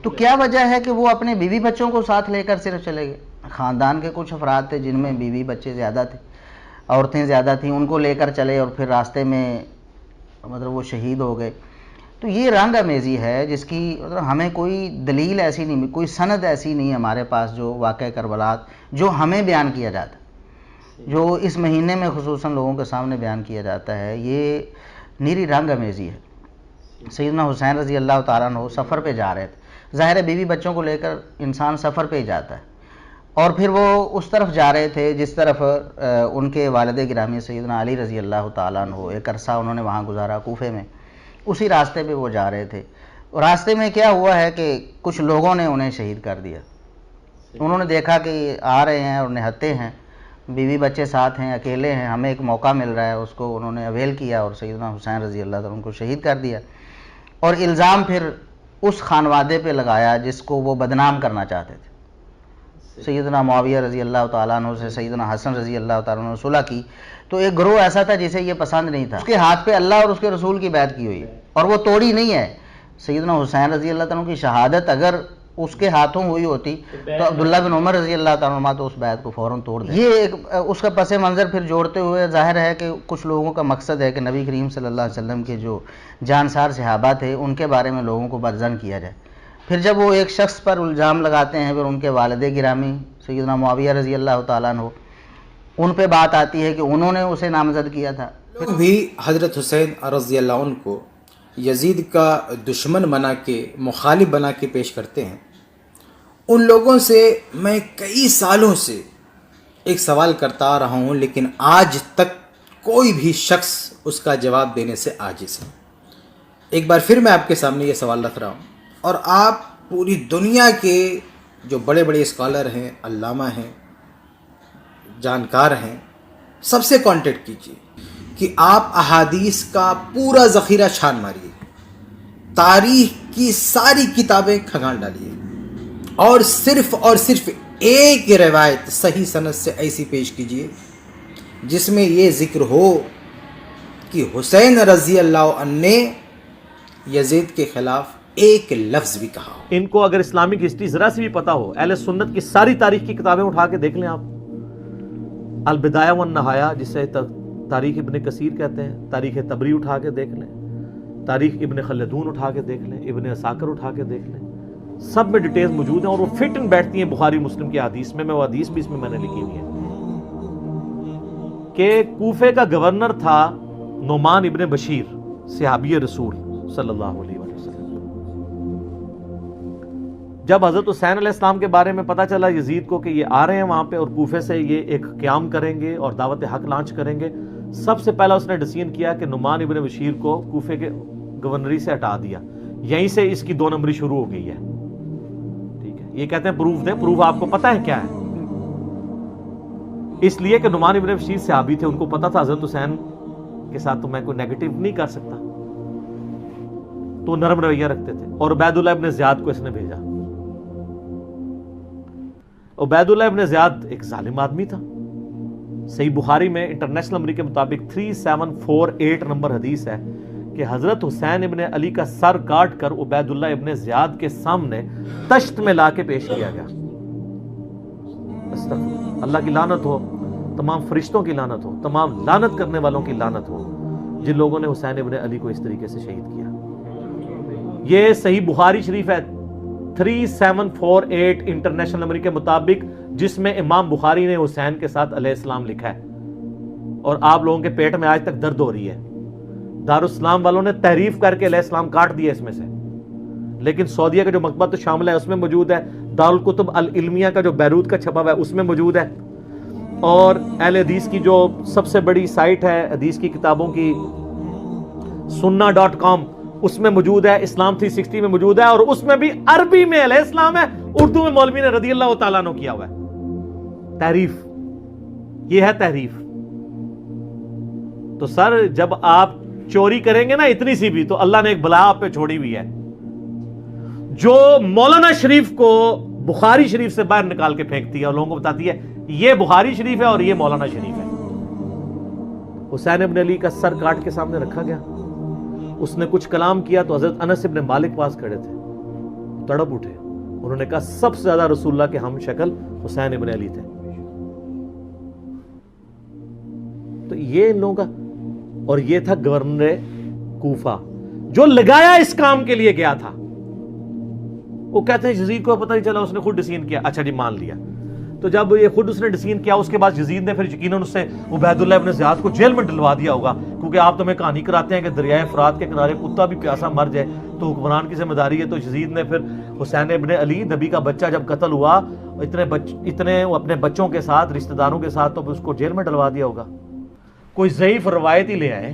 تو کیا وجہ ہے کہ وہ اپنے بیوی بچوں کو ساتھ لے کر صرف چلے گئے؟ خاندان کے کچھ افراد تھے جن میں بیوی بچے زیادہ تھے، عورتیں زیادہ تھیں، ان کو لے کر چلے اور پھر راستے میں مطلب وہ شہید ہو گئے۔ تو یہ رنگ آمیزی ہے جس کی مطلب ہمیں کوئی دلیل ایسی نہیں، کوئی سند ایسی نہیں ہمارے پاس جو واقعہ کربلا جو ہمیں بیان کیا جاتا ہے، جو اس مہینے میں خصوصاً لوگوں کے سامنے بیان کیا جاتا ہے، یہ نیری رنگ آمیزی ہے۔ سیدنا حسین رضی اللہ تعالیٰ عنہ سفر پہ جا رہے تھے، ظاہر ہے بیوی بچوں کو لے کر انسان سفر پہ ہی جاتا ہے، اور پھر وہ اس طرف جا رہے تھے جس طرف ان کے والد گرامی سیدنا علی رضی اللہ تعالیٰ عنہ ایک عرصہ انہوں نے وہاں گزارا کوفے میں، اسی راستے پہ وہ جا رہے تھے۔ اور راستے میں کیا ہوا ہے کہ کچھ لوگوں نے انہیں شہید کر دیا۔ انہوں نے دیکھا کہ آ رہے ہیں اور نہتے ہیں، بیوی بچے ساتھ ہیں، اکیلے ہیں، ہمیں ایک موقع مل رہا ہے، اس کو انہوں نے اویل کیا اور سیدنا حسین رضی اللہ تعالیٰ عنہ کو شہید کر دیا، اور الزام پھر اس خانوادے پہ لگایا جس کو وہ بدنام کرنا چاہتے تھے۔ سیدنا معاویہ رضی اللہ تعالیٰ عنہ سے سیدنا حسن رضی اللہ تعالیٰ عنہ صلح کی، تو ایک گروہ ایسا تھا جسے یہ پسند نہیں تھا، اس کے ہاتھ پہ اللہ اور اس کے رسول کی بیعت کی ہوئی اور وہ توڑی نہیں ہے۔ سیدنا حسین رضی اللہ تعالیٰ عنہ کی شہادت اگر اس کے ہاتھوں ہوئی ہوتی تو عبداللہ بن عمر رضی اللہ تعالیٰ عنہ تو اس بیعت کو فوراً توڑ دیں۔ یہ ایک اس کا پس منظر پھر جوڑتے ہوئے ظاہر ہے کہ کچھ لوگوں کا مقصد ہے کہ نبی کریم صلی اللہ علیہ وسلم کے جو جانسار صحابہ تھے ان کے بارے میں لوگوں کو بدظن کیا جائے۔ پھر جب وہ ایک شخص پر الزام لگاتے ہیں، پھر ان کے والد گرامی سیدنا معاویہ رضی اللہ تعالیٰ عنہ، ان پہ بات آتی ہے کہ انہوں نے اسے نامزد کیا تھا۔ لوگ بھی حضرت حسین رضی اللہ عنہ کو یزید کا دشمن بنا کے، مخالف بنا کے پیش کرتے ہیں۔ ان لوگوں سے میں کئی سالوں سے ایک سوال کرتا آ رہا ہوں، لیکن آج تک کوئی بھی شخص اس کا جواب دینے سے عاجز ہے۔ ایک بار پھر میں آپ کے سامنے یہ سوال رکھ رہا ہوں، اور آپ پوری دنیا کے جو بڑے بڑے اسکالر ہیں، علامہ ہیں، جانکار ہیں، سب سے کانٹیکٹ کیجیے کہ آپ احادیث کا پورا ذخیرہ چھان ماریے، تاریخ کی ساری کتابیں کھنگال ڈالیے، اور صرف ایک روایت صحیح سند سے ایسی پیش کیجیے جس میں یہ ذکر ہو کہ حسین رضی اللہ عنہ نے یزید کے خلاف ایک لفظ بھی کہا ہو۔ ان کو اگر اسلامک ہسٹری ذرا سی بھی پتا ہو، اہل سنت کی ساری تاریخ کی کتابیں اٹھا کے دیکھ لیں آپ، البدایہ والنہایہ جسے تاریخ ابن کثیر کہتے ہیں، تاریخ طبری اٹھا کے دیکھ لیں، تاریخ ابن خلدون اٹھا کے دیکھ لیں، ابن عساکر اٹھا کے دیکھ لیں، سب میں ڈیٹیلز موجود ہیں، اور وہ فٹ ان بیٹھتی ہیں بخاری مسلم کی حدیث میں وہ حدیث بھی اس میں نے لکھی ہوئی ہے کہ کوفے کا گورنر تھا نعمان ابن بشیر، صحابی رسول صلی اللہ علیہ وسلم۔ جب حضرت حسین علیہ السلام کے بارے میں پتہ چلا یزید کو کہ یہ آ رہے ہیں وہاں پہ اور کوفے سے یہ ایک قیام کریں گے اور دعوت حق لانچ کریں گے، سب سے پہلا اس نے ڈیسیژن کیا کہ نعمان ابن بشیر کو کوفے کے گورنری سے ہٹا دیا، یہیں سے اس کی 2 نمبری شروع ہو گئی ہے۔ ٹھیک ہے، یہ کہتے ہیں پروف دیں، پروف آپ کو پتہ ہے کیا ہے؟ اس لیے کہ نعمان ابن بشیر صحابی تھے، ان کو پتہ تھا حضرت حسین کے ساتھ تو میں کوئی نیگیٹو نہیں کر سکتا، تو نرم رویہ رکھتے تھے۔ اور عبید اللہ ابن زیاد کو اس نے بھیجا۔ عبید اللہ ابن زیاد ایک ظالم آدمی تھا۔ صحیح بخاری میں انٹرنیشنل نمبر کے مطابق 3748 نمبر حدیث ہے کہ حضرت حسین ابن علی کا سر کاٹ کر عبید اللہ ابن زیاد کے سامنے تشت میں لا کے پیش کیا گیا۔ استغفر اللہ کی لعنت ہو، تمام فرشتوں کی لعنت ہو، تمام لعنت کرنے والوں کی لعنت ہو جن لوگوں نے حسین ابن علی کو اس طریقے سے شہید کیا۔ یہ صحیح بخاری شریف ہے 3748 انٹرنیشنل نمبر کے مطابق، جس میں امام بخاری نے حسین کے ساتھ علیہ السلام لکھا ہے، اور آپ لوگوں کے پیٹ میں آج تک درد ہو رہی ہے۔ دارالاسلام والوں نے تحریف کر کے علیہ السلام کاٹ دیا اس میں سے، لیکن سعودیہ کا جو مکتبۃ الشاملہ ہے اس میں موجود ہے، دارالکتب العلمیہ کا جو بیروت کا چھپا ہوا ہے اس میں موجود ہے، اور اہل حدیث کی جو سب سے بڑی سائٹ ہے حدیث کی کتابوں کی sunna.com اس میں موجود ہے، اسلام 360 میں موجود ہے، اور اس میں بھی عربی میں علیہ السلام ہے، اردو میں مولوی نے رضی اللہ تعالیٰ عنہ کیا ہوا ہے۔ تحریف، یہ ہے تحریف۔ تو سر جب آپ چوری کریں گے نا اتنی سی بھی، تو اللہ نے ایک بلا آپ پہ چھوڑی ہوئی ہے، جو مولانا شریف کو بخاری شریف سے باہر نکال کے پھینکتی ہے اور لوگوں کو بتاتی ہے یہ بخاری شریف ہے اور یہ مولانا شریف ہے۔ حسین ابن علی کا سر کاٹ کے سامنے رکھا گیا، اس نے کچھ کلام کیا تو حضرت انس ابن مالک پاس کھڑے تھے، تڑپ اٹھے. انہوں نے کہا سب سے زیادہ رسول اللہ کے ہم شکل حسین ابن علی تھے. تو یہ ان لوگوں کا, اور یہ تھا گورنر کوفہ جو لگایا اس کام کے لیے گیا تھا. وہ کہتے ہیں یزید کو پتہ نہیں چلا, اس نے خود ڈسین کیا. اچھا جی مان لیا. تو جب یہ خود اس نے ڈسین کیا, اس کے بعد یزید نے پھر یقیناً اس سے عبید اللہ ابن زیاد کو جیل میں ڈلوا دیا ہوگا, کیونکہ آپ تو ہمیں کہانی کراتے ہیں کہ دریائے فرات کے کنارے کتا بھی پیاسا مر جائے تو حکمران کی ذمہ داری ہے. تو یزید نے پھر حسین ابن علی نبی کا بچہ جب قتل ہوا, اتنے وہ اپنے بچوں کے ساتھ رشتہ داروں کے ساتھ, تو اس کو جیل میں ڈلوا دیا ہوگا. کوئی ضعیف روایت ہی لے آئے.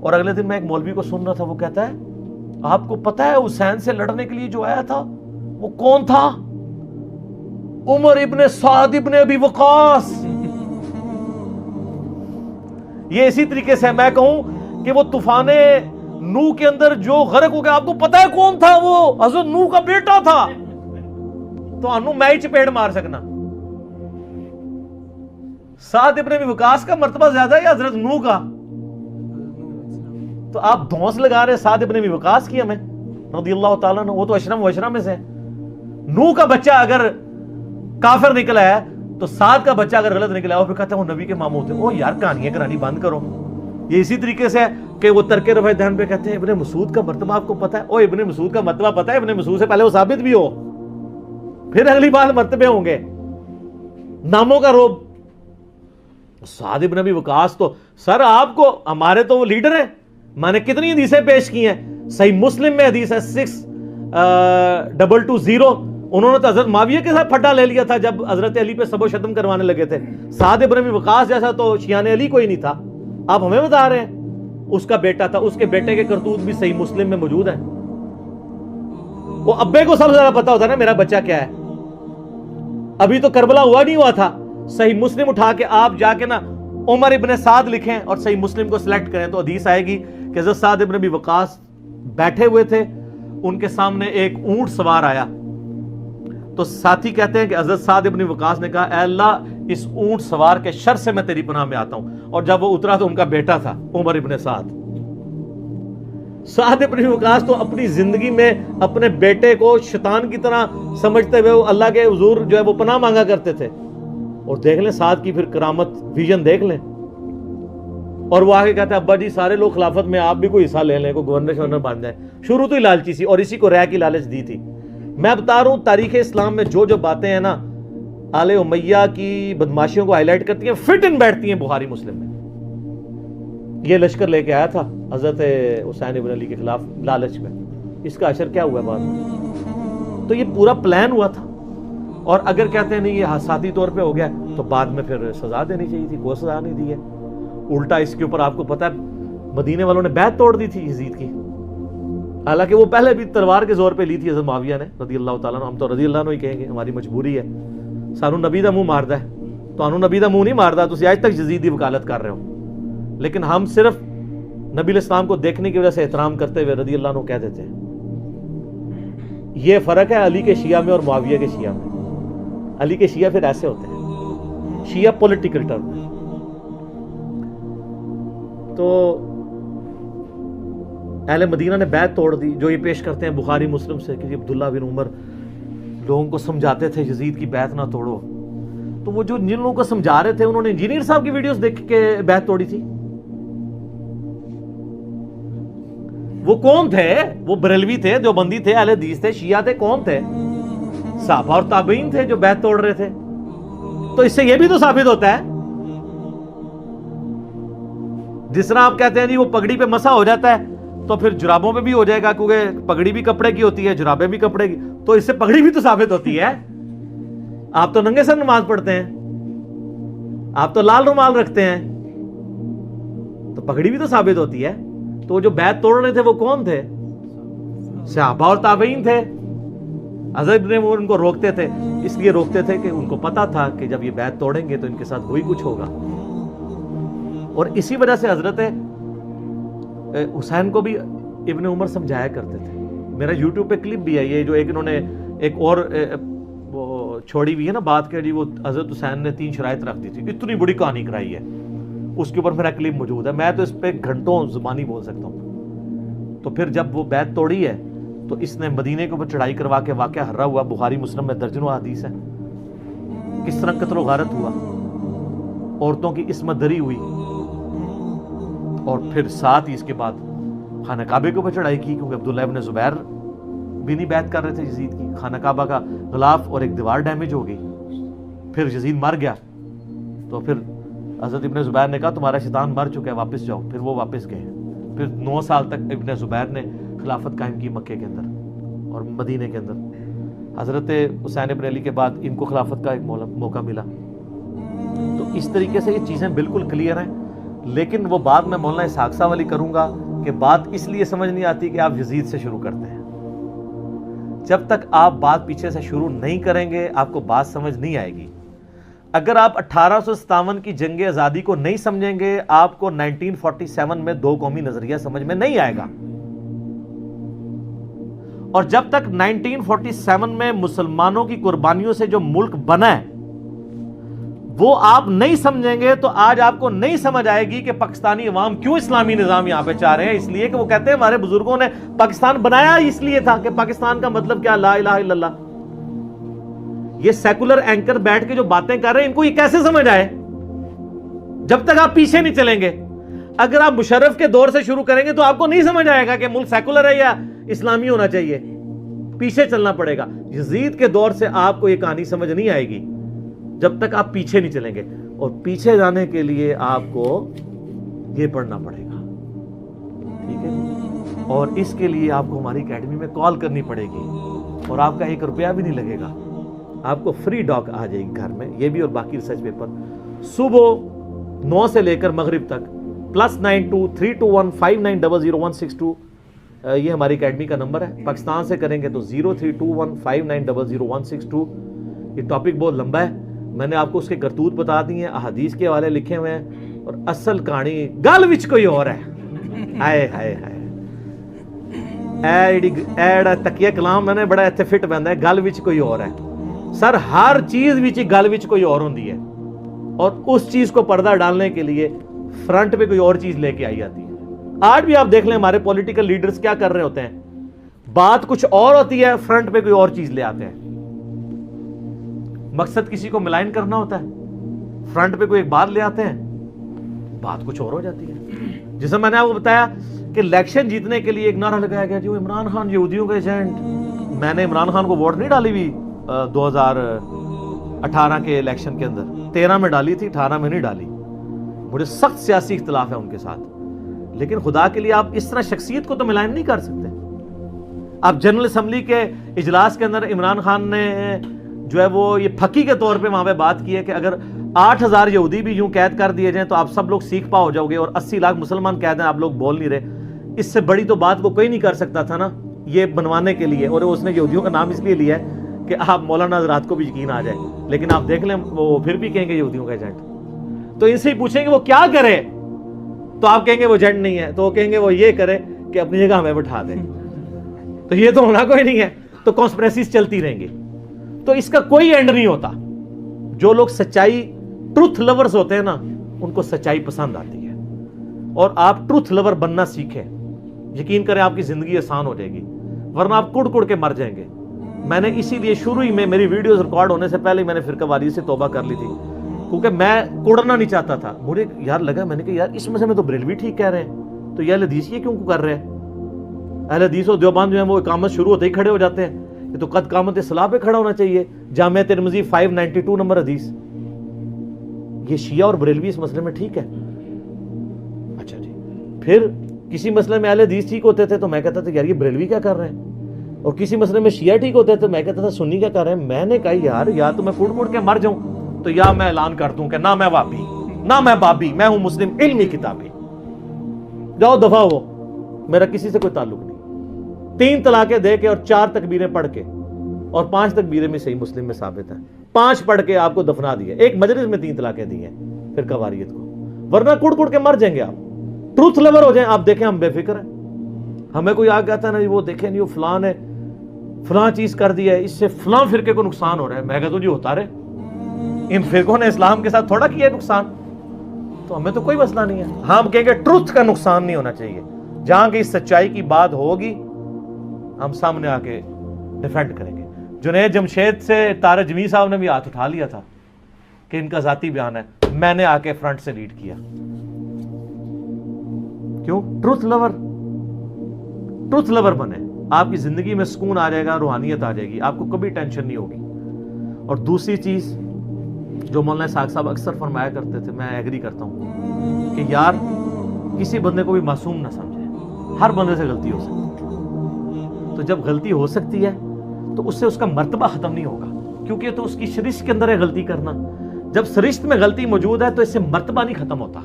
اور اگلے دن میں ایک مولوی کو سن رہا تھا, وہ کہتا ہے آپ کو پتا ہے حسین سے لڑنے کے لیے جو آیا تھا وہ کون تھا؟ عمر ابن سعد ابن ابی وقاص. یہ اسی طریقے سے میں کہوں کہ وہ طوفان نوح کے اندر جو غرق ہو گیا, آپ کو پتا ہے کون تھا؟ وہ حضرت نوح کا بیٹا تھا. تو انو میں ہی چپیڑ مار سکنا. سعد ابن ابی وقاص کا مرتبہ زیادہ ہے یا حضرت نوح کا؟ تو آپ دھونس لگا رہے سعد ابن ابی وقاص کی ہمیں رضی اللہ تعالیٰ عنہ. وہ تو اشرم و اشرم میں سے. نوح کا بچہ اگر کافر نکلا ہے تو سعد کا بچہ اگر غلط نکلا ہے, وہ پھر کہتے ہیں وہ نبی کے ماموں تھے. او یار کہانیاں کرانی بند کرو. یہ اسی طریقے سے کہ وہ ترک رفع دہن پہ کہتے ہیں ابن مسعود کا مرتبہ آپ کو پتا ہے؟ او ابن مسعود کا مرتبہ پتا ہے؟ ابن مسعود سے پہلے وہ ثابت بھی ہو, پھر اگلی بات مرتبے ہوں گے. ناموں کا روب. سعد ابن ابی وقاص تو سر آپ کو, ہمارے تو وہ لیڈر ہیں. میں نے کتنی حدیثیں پیش کی ہیں. صحیح مسلم میں حدیث ہے 6220. انہوں نے تو حضرت معاویہ کے ساتھ پھڈا لے لیا تھا جب حضرت علی پہ سب و شتم کروانے لگے تھے. سعد ابن ابی وقاص جیسا تو شیعان علی کوئی نہیں تھا. آپ ہمیں بتا رہے ہیں اس کا بیٹا تھا. اس کے بیٹے کے کرتوت بھی صحیح مسلم میں موجود ہیں. وہ ابے کو سب سے زیادہ پتا ہوتا ہے نا میرا بچہ کیا ہے. ابھی تو کربلا ہوا نہیں ہوا تھا. صحیح مسلم اٹھا کے آپ جا کے نا عمر ابن سعد لکھیں اور صحیح مسلم کو سلیکٹ کریں تو حدیث آئے گی کہ حضرت سعد ابن ابی وقاص بیٹھے ہوئے تھے, ان کے سامنے ایک اونٹ سوار آیا. تو ساتھی کہتے ہیں کہ حضرت سعد ابن وقاص نے کہا اے اللہ اس اونٹ سوار کے شر سے میں تیری پناہ میں آتا ہوں. اور جب وہ اترا تو ان کا بیٹا تھا عمر ابن سعد. سعد ابن وقاص تو اپنی زندگی میں اپنے بیٹے کو شیطان کی طرح سمجھتے ہوئے وہ اللہ کے حضور جو ہے وہ پناہ مانگا کرتے تھے. اور دیکھ لیں سعد کی پھر کرامت ویژن دیکھ لیں. اور وہ آگے کہتا ہے ابا جی سارے لوگ خلافت میں, آپ بھی کوئی حصہ لے لیں, کوئی گورنر شورنر بن جائے. شروع تو ہی لالچی سی, اور اسی کو رہ کی لالچ دی تھی. میں بتا رہا ہوں تاریخ اسلام میں جو جو باتیں ہیں نا آل امیہ کی بدماشیوں کو ہائی لائٹ کرتی ہیں, فٹ ان بیٹھتی ہیں بخاری مسلم میں. یہ لشکر لے کے آیا تھا حضرت حسین ابن علی کے خلاف لالچ میں. اس کا اثر کیا ہوا بعد میں؟ تو یہ پورا پلان ہوا تھا. اور اگر کہتے ہیں نہیں یہ حسادی طور پہ ہو گیا تو بعد میں پھر سزا دینی چاہیے تھی, کوئی سزا نہیں دی ہے. الٹا اس کے اوپر آپ کو پتا ہے مدینے والوں نے بیعت توڑ دی تھی یزید کی. حالانکہ وہ پہلے بھی تلوار کے زور پہ لی تھی حضرت معاویہ نے رضی اللہ تعالیٰ عنہ. ہم تو رضی اللہ عنہ ہی کہیں گے, ہماری مجبوری ہے. سانو نبی دا منہ ماردا ہے, تو انو نبی دا منہ نہیں ماردا. تو آج تک یزید دی وکالت کر رہے ہو, لیکن ہم صرف نبی الاسلام کو دیکھنے کی وجہ سے احترام کرتے ہوئے رضی اللہ عنہ کہہ دیتے ہیں. یہ فرق ہے علی کے شیعہ میں اور معاویہ کے شیعہ میں. علی کے شیعہ پھر ایسے ہوتے ہیں, شیعہ پولیٹیکل ٹرم میں. تو اہل مدینہ نے بیعت توڑ دی. جو یہ پیش کرتے ہیں بخاری مسلم سے کہ عبداللہ بن عمر لوگوں کو سمجھاتے تھے یزید کی بیعت نہ توڑو, تو وہ جو جن لوگوں کو سمجھا رہے تھے انہوں نے انجینئر صاحب کی ویڈیوز دیکھ کے بیعت توڑی تھی. وہ کون تھے؟ وہ بریلوی تھے, دیوبندی تھے, اہل حدیث تھے, شیعہ تھے, کون تھے؟ صحابہ اور تابعین تھے جو بیعت توڑ رہے تھے. تو اس سے یہ بھی تو ثابت ہوتا ہے جس طرح آپ کہتے ہیں جی وہ پگڑی پہ مسا ہو جاتا ہے تو پھر جرابوں پہ بھی ہو جائے گا, کیونکہ پگڑی بھی کپڑے کی ہوتی ہے, جرابیں بھی کپڑے کی. تو اس سے پگڑی بھی تو ثابت ہوتی ہے. آپ تو ننگے سر نماز پڑھتے ہیں, آپ تو لال رومال رکھتے ہیں, تو پگڑی بھی تو ثابت ہوتی ہے. تو جو بیعت توڑ رہے تھے وہ کون تھے؟ صحابہ اور تابعین تھے. حضرت ابن عمر ان کو روکتے تھے, اس لیے روکتے تھے کہ ان کو پتا تھا کہ جب یہ بیعت توڑیں گے تو ان کے ساتھ وہی کچھ ہوگا. اور اسی وجہ سے حضرت حسین کو بھی ابن عمر سمجھایا کرتے تھے. میرا یوٹیوب پہ کلپ بھی ہے یہ, جو ایک انہوں نے ایک اور وہ چھوڑی ہوئی ہے نا بات کہ جی وہ حضرت حسین نے 3 شرائط رکھ دی تھی, اتنی بڑی کہانی کرائی ہے. اس کے اوپر میرا کلپ موجود ہے. میں تو اس پہ گھنٹوں زبانی بول سکتا ہوں. تو پھر جب وہ بیعت توڑی ہے تو اس نے مدینے کے اوپر چڑھائی کروا کے واقعہ ہررا ہوا، بخاری مسلم میں درجنوں حدیث ہے، کس طرح قتل و غارت ہوا، عورتوں کی عصمت دری ہوئی، اور پھر ساتھ ہی اس کے بعد خانہ کعبے کے اوپر چڑھائی کی، کیونکہ عبداللہ ابن زبیر بھی نہیں بیعت کر رہے تھے یزید کی، خانہ کعبہ کا غلاف اور ایک دیوار ڈیمیج ہو گئی، پھر یزید مر گیا، تو پھر حضرت ابن زبیر نے کہا تمہارا شیطان مر چکا ہے، واپس جاؤ، پھر وہ واپس گئے، پھر 9 سال تک ابن زبیر نے خلافت قائم کی مکے کے اندر اور مدینے کے اندر۔ حضرت حسین ابن علی کے بعد ان کو خلافت کا ایک موقع ملا۔ تو اس طریقے سے یہ چیزیں بالکل کلیئر ہیں، لیکن وہ بات میں مولانا اسحاق صاحب والی کروں گا کہ بات اس لیے سمجھ نہیں آتی کہ آپ یزید سے شروع کرتے ہیں۔ جب تک آپ بات پیچھے سے شروع نہیں کریں گے آپ کو بات سمجھ نہیں آئے گی۔ اگر آپ 1857 کی جنگ آزادی کو نہیں سمجھیں گے آپ کو 1947 میں 2 قومی نظریہ سمجھ میں نہیں آئے گا، اور جب تک 1947 میں مسلمانوں کی قربانیوں سے جو ملک بنا ہے وہ آپ نہیں سمجھیں گے تو آج آپ کو نہیں سمجھ آئے گی کہ پاکستانی عوام کیوں اسلامی نظام یہاں پہ چاہ رہے ہیں۔ اس لیے کہ وہ کہتے ہیں ہمارے بزرگوں نے پاکستان بنایا اس لیے تھا کہ پاکستان کا مطلب کیا، لا الہ الا اللہ۔ یہ سیکولر اینکر بیٹھ کے جو باتیں کر رہے ہیں ان کو یہ کیسے سمجھ آئے جب تک آپ پیچھے نہیں چلیں گے؟ اگر آپ مشرف کے دور سے شروع کریں گے تو آپ کو نہیں سمجھ آئے گا کہ ملک سیکولر ہے یا اسلامی ہونا چاہیے، پیچھے چلنا پڑے گا۔ یزید کے دور سے آپ کو یہ کہانی سمجھ نہیں آئے گی جب تک آپ پیچھے نہیں چلیں گے، اور پیچھے جانے کے لیے آپ کو یہ پڑھنا پڑے گا، ٹھیک ہے؟ اور اس کے لیے آپ کو ہماری اکیڈمی میں کال کرنی پڑے گی، اور آپ کا 1 روپیہ بھی نہیں لگے گا، آپ کو فری ڈاک آ جائے گی گھر میں، یہ بھی اور باقی ریسرچ پیپر صبح 9 سے لے کر مغرب تک۔ +92 321 5900 162 یہ ہماری اکیڈمی کا نمبر ہے۔ پاکستان سے کریں گے تو 0321 5900 یہ ٹاپک بہت لمبا ہے، میں نے آپ کو اس کے کرتوت بتا دی ہیں، احادیث کے حوالے لکھے ہوئے ہیں، اور اصل کہانی گل وچ کوئی اور ہے۔ ہائے ہائے ہائے ایڑا تکیہ کلام میں نے بڑا ایتھے فٹ بندا ہے، گل وچ کوئی اور ہے سر، ہر چیز وچ گل وچ کوئی اور ہوندی ہے، اور اس چیز کو پردہ ڈالنے کے لیے فرنٹ پہ کوئی اور چیز لے کے آئی جاتی ہے۔ آج بھی آپ دیکھ لیں ہمارے پولیٹیکل لیڈرز کیا کر رہے ہوتے ہیں، بات کچھ اور ہوتی ہے، فرنٹ پہ کوئی اور چیز لے آتے ہیں۔ مقصد کسی کو ملائن کرنا ہوتا ہے، فرنٹ پہ کوئی ایک بات لے آتے ہیں، بات کچھ اور ہو جاتی ہے۔ جیسے میں نے آپ کو بتایا کہ الیکشن جیتنے کے لیے ایک نعرہ لگایا گیا جو عمران خان یہودیوں کا ایجنٹ۔ میں نے عمران خان کو ووٹ نہیں ڈالی ہوئی 2018 کے الیکشن کے اندر، 13 میں ڈالی تھی، 18 میں نہیں ڈالی، مجھے سخت سیاسی اختلاف ہے ان کے ساتھ، لیکن خدا کے لیے آپ اس طرح شخصیت کو تو ملائن نہیں کر سکتے۔ آپ جنرل اسمبلی کے اجلاس کے اندر عمران خان نے جو ہے وہ یہ پھکی کے طور پہ وہاں پہ بات کی ہے کہ اگر 8000 یہودی بھی یوں قید کر دیے جائیں تو آپ سب لوگ سیکھ پا ہو جاؤ گے، اور 80 لاکھ مسلمان قید ہیں، آپ لوگ بول نہیں رہے۔ اس سے بڑی تو بات کو کوئی نہیں کر سکتا تھا نا یہ بنوانے کے لیے، اور اس نے یہودیوں کا نام اس لیے لیا ہے کہ آپ مولانا حضرات کو بھی یقین آ جائے، لیکن آپ دیکھ لیں وہ پھر بھی کہیں گے یہودیوں کا ایجنٹ۔ تو ان سے ہی پوچھیں گے وہ کیا کرے تو آپ کہیں گے وہ ایجنٹ نہیں ہے، تو وہ کہیں گے وہ یہ کرے کہ اپنی جگہ ہمیں بٹھا دیں، تو یہ تو ہونا کوئی نہیں ہے، تو کانسپریسیز چلتی رہیں گی، تو اس کا کوئی اینڈ نہیں ہوتا۔ جو لوگ سچائی ٹروتھ لورز ہوتے ہیں نا ان کو سچائی پسند آتی ہے، اور آپ ٹروتھ لور بننا سیکھیں، یقین کریں آپ کی زندگی آسان ہو جائے گی، ورنہ آپ کڑ کڑ کے مر جائیں گے۔ میں نے اسی لیے شروع ہی میں میری ویڈیوز ریکارڈ ہونے سے پہلے میں نے فرقہ واریت سے توبہ کر لی تھی، کیونکہ میں کڑنا نہیں چاہتا تھا۔ مجھے یار لگا، میں نے کہا یار اس مسئلے میں تو بریلوی ٹھیک کہہ رہے ہیں، تو یہ اہل حدیث یہ کیوں کر رہے ہیں؟ اہل حدیث و دیوبند جو ہیں وہ اقامت شروع ہوتے ہی کھڑے ہو جاتے ہیں، یہ تو قد قامت اصلاح پہ کھڑا ہونا چاہیے، جامع ترمذی 592 نمبر حدیث۔ یہ شیعہ اور بریلوی اس مسئلے میں ٹھیک ہے؟ اچھا جی، پھر کسی مسئلے میں اہل حدیث ٹھیک ہوتے تھے تو میں کہتا تھا یار یہ بریلوی کیا کر رہے ہیں، اور کسی مسئلے میں شیعہ ٹھیک ہوتے تھے تو میں کہتا تھا سنی کیا کر رہے ہیں۔ میں نے کہا یار یا تو میں کڑ کڑ کے مر جاؤں، تو یا میں اعلان کر دوں کہ نہ میں وہابی نہ میں بابی، میں ہوں مسلم علمی کتابی، جاؤ دفع ہو، میرا کسی سے کوئی تعلق نہیں۔ 3 طلاقیں دے کے اور 4 تکبیریں پڑھ کے، اور 5 تکبیریں میں صحیح مسلم میں ثابت ہیں، 5 پڑھ کے آپ کو دفنا دیا، ایک مجلس میں 3 طلاقیں دی ہیں فرقہ واریت کو، ورنہ کڑ کڑ کے مر جائیں گے آپ، ٹروتھ لور ہو جائیں۔ آپ دیکھیں ہم بے فکر ہیں، ہمیں کوئی آ کہتا ہے نا وہ دیکھیں نہیں وہ فلاں نے فلاں چیز کر دی ہے، اس سے فلاں فرقے کو نقصان ہو رہا ہے، میں کہتا ہوں جی ہوتا رہے، ان فرقوں نے اسلام کے ساتھ تھوڑا کیا ہے نقصان، تو ہمیں تو کوئی مسئلہ نہیں ہے۔ ہم کہیں گے ٹروتھ کا نقصان نہیں ہونا چاہیے، جہاں کی سچائی کی بات ہوگی ہم سامنے آ کے ڈیفینڈ کریں گے. جنید جمشید سے طارق جمیل صاحب نے بھی ہاتھ اٹھا لیا تھا کہ ان کا ذاتی بیان ہے, میں نے آ کے فرنٹ سے لیڈ کیا. کیوں؟ ٹروتھ لور بنے, آپ کی زندگی میں سکون آ جائے گا, روحانیت آ جائے گی, آپ کو کبھی ٹینشن نہیں ہوگی. اور دوسری چیز جو مولانا اسحاق صاحب اکثر فرمایا کرتے تھے, میں ایگری کرتا ہوں کہ یار کسی بندے کو بھی معصوم نہ سمجھے, ہر بندے سے غلطی ہو سکتی ہے. تو جب غلطی ہو سکتی ہے تو اس سے اس کا مرتبہ ختم نہیں ہوگا, کیونکہ تو اس کی شرشت کے اندر ہے غلطی کرنا. جب سرشت میں غلطی موجود ہے تو اس سے مرتبہ نہیں ختم ہوتا.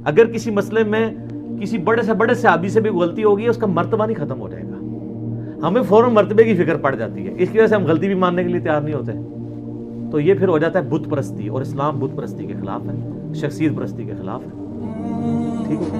اگر کسی مسئلے میں کسی بڑے سے بڑے صحابی سے بھی غلطی ہوگی, اس کا مرتبہ نہیں ختم ہو جائے گا. ہمیں فوراً مرتبے کی فکر پڑ جاتی ہے, اس کی وجہ سے ہم غلطی بھی ماننے کے لیے تیار نہیں ہوتے. تو یہ پھر ہو جاتا ہے بت پرستی, اور اسلام بت پرستی کے خلاف ہے, شخصیت پرستی کے خلاف ہے. ٹھیک ہے.